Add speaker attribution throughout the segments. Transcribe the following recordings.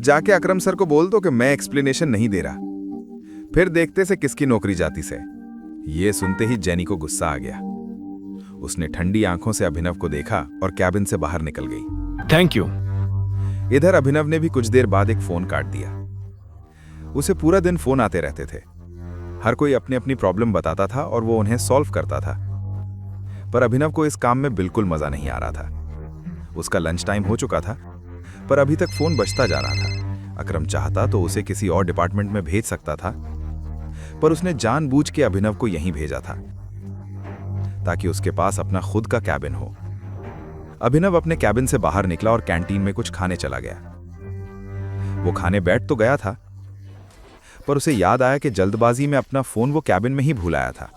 Speaker 1: जाके अकरम सर को बोल दो कि मैं एक्सप्लेनेशन नहीं दे रहा, फिर देखते से किसकी नौकरी जाती से। ये सुनते ही जेनी को गुस्सा आ गया। उसने ठंडी आंखों से अभिनव को देखा और कैबिन से बाहर निकल गई।
Speaker 2: Thank you.
Speaker 1: इधर अभिनव ने भी कुछ देर बाद एक फोन काट दिया। उसे पूरा दिन फोन आते रहते थे। हर कोई अपनी अपनी प्रॉब्लम बताता था और वो उन्हें सॉल्व करता था, पर अभिनव को इस काम में बिल्कुल मजा नहीं आ रहा था। उसका लंच टाइम हो चुका था, पर अभी तक फोन बजता जा रहा था। अकरम चाहता तो उसे किसी और डिपार्टमेंट में भेज सकता था, पर उसने जानबूझ के अभिनव को यहीं भेजा था ताकि उसके पास अपना खुद का कैबिन हो। अभिनव अपने कैबिन से बाहर निकला और कैंटीन में कुछ खाने चला गया। वो खाने बैठ तो गया था, पर उसे याद आया कि जल्दबाजी में अपना फोन वो कैबिन में ही भूल आया था।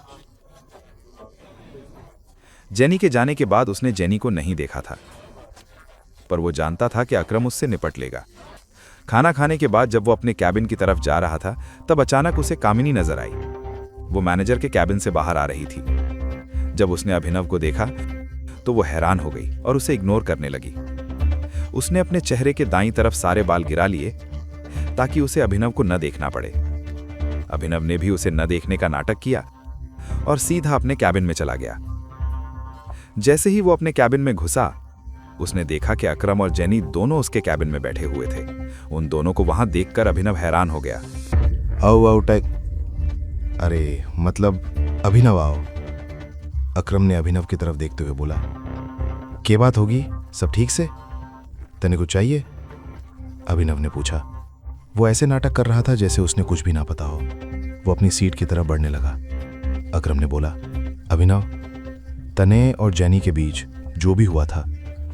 Speaker 1: जेनी के जाने के बाद उसने जेनी को नहीं देखा था, पर वो जानता था कि अकरम उससे निपट लेगा। खाना खाने के बाद जब वो अपने कैबिन की तरफ जा रहा था, तब अचानक उसे कामिनी नजर आई। वो मैनेजर के कैबिन से बाहर आ रही थी। जब उसने अभिनव को देखा तो वो हैरान हो गई और उसे इग्नोर करने लगी। उसने अपने चेहरे के दाईं तरफ सारे बाल गिरा लिए ताकि उसे अभिनव को न देखना पड़े। अभिनव ने भी उसे न देखने का नाटक किया और सीधा अपने कैबिन में चला गया। जैसे ही वो अपने कैबिन में घुसा, उसने देखा कि अकरम और जेनी दोनों उसके कैबिन में बैठे हुए थे। उन दोनों को वहां देखकर अभिनव हैरान हो गया।
Speaker 3: आओ टेक। अरे मतलब अभिनव आओ। अकरम ने अभिनव की तरफ देखते हुए बोला। क्या बात होगी, सब ठीक से? तने कुछ चाहिए? अभिनव ने पूछा। वो ऐसे नाटक कर रहा था जैसे उसने कुछ भी ना पता हो। वो अपनी सीट की तरफ बढ़ने लगा। अकरम ने बोला, अभिनव, तने और जेनी के बीच जो भी हुआ था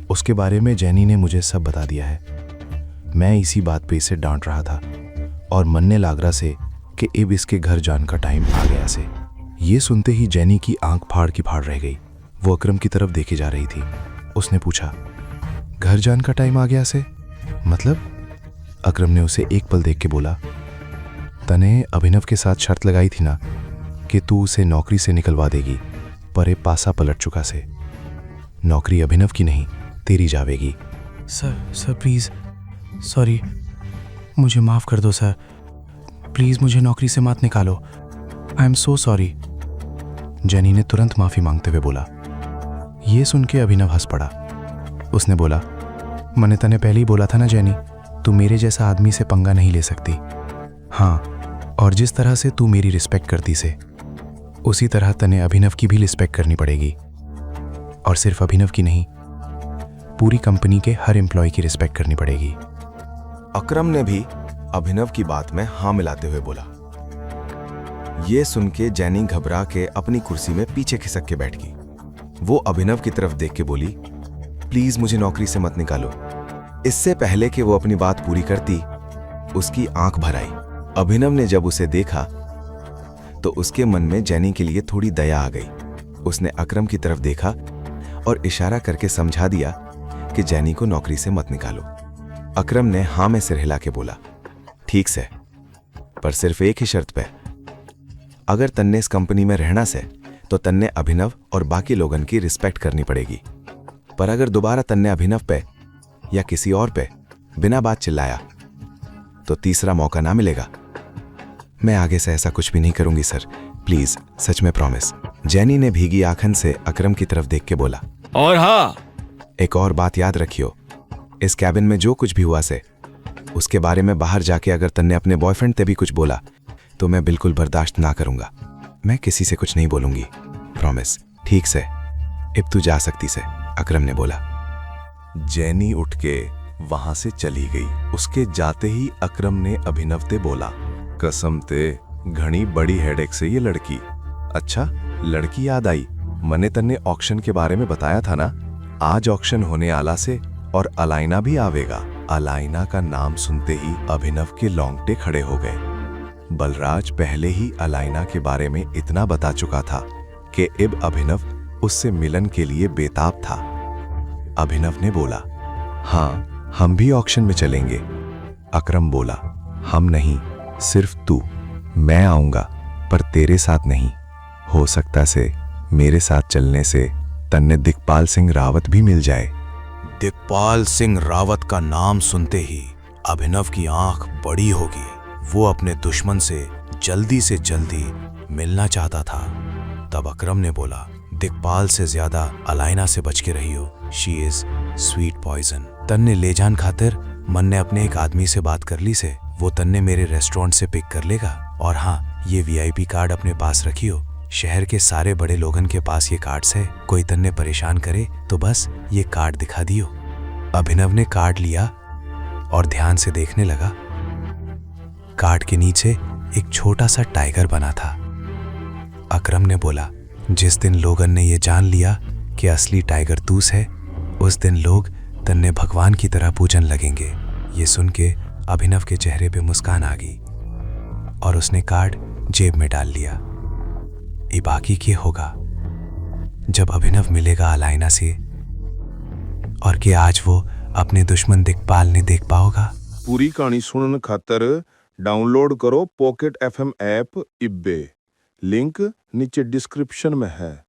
Speaker 3: उसके बारे में जेनी ने मुझे सब बता दिया है। मैं इसी बात पे इसे डांट रहा था और मनने लाग रहा से कि अब इसके घर जान का टाइम आ गया से। ये सुनते ही जेनी की आंख फाड़ की फाड़ रह गई। वो अकरम की तरफ देखे जा रही थी। उसने पूछा, घर जान का टाइम आ गया से मतलब? अकरम ने उसे एक पल देख के बोला, तने अभिनव के साथ शर्त लगाई थी ना कि तू उसे नौकरी से निकलवा देगी, पर ये पासा पलट चुका से। नौकरी अभिनव की नहीं, तेरी जावेगी।
Speaker 4: सर प्लीज़, सॉरी, मुझे माफ़ कर दो सर। प्लीज़ मुझे नौकरी से मत निकालो। I am so sorry. Jenny ने तुरंत माफ़ी मांगते हुए बोला। ये सुन के अभिनव हंस पड़ा। उसने बोला, मैंने तने पहले ही बोला था ना जेनी, तू मेरे जैसा आदमी से पंगा नहीं ले सकती। हाँ, और जिस तरह से तू मेरी रिस्पेक्ट करती से, उसी तरह तने अभिनव की भी रिस्पेक्ट करनी पड़ेगी। और सिर्फ अभिनव की नहीं, पूरी कंपनी के हर एम्प्लॉय की रिस्पेक्ट करनी पड़ेगी।
Speaker 3: अकरम ने भी अभिनव की बात में हाँ मिलाते हुए बोला। ये सुन के जेनी घबरा के अपनी कुर्सी में पीछे खिसक के बैठ गई। वो अभिनव की तरफ देख के बोली, प्लीज मुझे नौकरी से मत निकालो। इससे पहले कि वो अपनी बात पूरी करती, उसकी आंख भर आई। अभिनव ने जब उसे देखा तो उसके मन में जेनी के लिए थोड़ी दया आ गई। उसने अकरम की तरफ देखा और इशारा करके समझा दिया कि जेनी को नौकरी से मत निकालो। अकरम ने हाँ में सिर हिला के बोला, ठीक से, पर सिर्फ एक ही शर्त पे। अगर तन्ने इस कंपनी में रहना से तो तन्ने अभिनव और बाकी लोगन की रिस्पेक्ट करनी पड़ेगी। पर अगर दोबारा तन्ने अभिनव पे या किसी और पे बिना बात चिल्लाया तो तीसरा मौका ना मिलेगा। मैं आगे से ऐसा कुछ भी नहीं करूंगी सर, प्लीज, सच में प्रॉमिस। जेनी ने भीगी आंखन से अकरम की तरफ देख के बोला,
Speaker 2: और हाँ,
Speaker 3: एक और बात याद रखियो, इस कैबिन में जो कुछ भी हुआ से उसके बारे में बाहर जाके अगर तन्ने अपने बॉयफ्रेंड ते भी कुछ बोला तो मैं बिल्कुल बर्दाश्त ना करूंगा। मैं किसी से कुछ नहीं बोलूंगी, प्रॉमिस, ठीक से? अब तू जा सकती से, अकरम ने बोला। जेनी उठ के वहां से चली गई। उसके जाते ही अकरम ने अभिनव ते बोला, कसम ते घनी बड़ी हेडेक से ये लड़की। अच्छा, लड़की याद आई, मने तन्ने ऑक्शन के बारे में बताया था ना। आज ऑक्शन होने आला से और अलाइना भी आवेगा। अलाइना का नाम सुनते ही अभिनव के लौंगटे खड़े हो गए। बलराज पहले ही अलाइना के बारे में इतना बता चुका था कि अब अभिनव उससे मिलन के लिए बेताब था। अभिनव ने बोला, हाँ, हम भी ऑक्शन में चलेंगे। अकरम बोला, हम नहीं, सिर्फ तू। मैं आऊंगा, पर तेरे साथ नहीं। हो सकता से मेरे साथ चलने से तन्ने दिक्पाल सिंह रावत भी मिल जाए।
Speaker 5: दिक्पाल सिंह रावत का नाम सुनते ही
Speaker 3: अभिनव की आंख बड़ी होगी। वो अपने दुश्मन से जल्दी मिलना चाहता था। तब अकरम ने बोला, दिक्पाल से ज्यादा अलाइना से बच के रही हो। She is sweet poison. तन्ने ले जान खातिर मन ने अपने एक आदमी से बात कर ली से वो तन्ने मेरे रेस्टोरेंट से पिक कर लेगा। और हाँ, ये वीआईपी कार्ड अपने पास रखियो। शहर के सारे बड़े लोगन के पास ये कार्ड्स है। कोई तन्ने परेशान करे तो बस ये कार्ड दिखा दियो। अभिनव ने कार्ड लिया और ध्यान से देखने लगा। कार्ड के नीचे एक छोटा सा टाइगर बना था। अकरम ने बोला, जिस दिन लोगन ने ये जान लिया कि असली टाइगर तूस है, उस दिन लोग तन्ने भगवान की तरह पूजन लगेंगे। ये सुन के अभिनव के चेहरे पे मुस्कान आ गई और उसने कार्ड जेब में डाल लिया। ये बाकी क्या होगा जब अभिनव मिलेगा अलाइना से, और कि आज वो अपने दुश्मन दिक्पाल ने देख पाओगा।
Speaker 2: पूरी कहानी सुनने खातर डाउनलोड करो पॉकेट FM ऐप इब्बे। लिंक नीचे डिस्क्रिप्शन में है।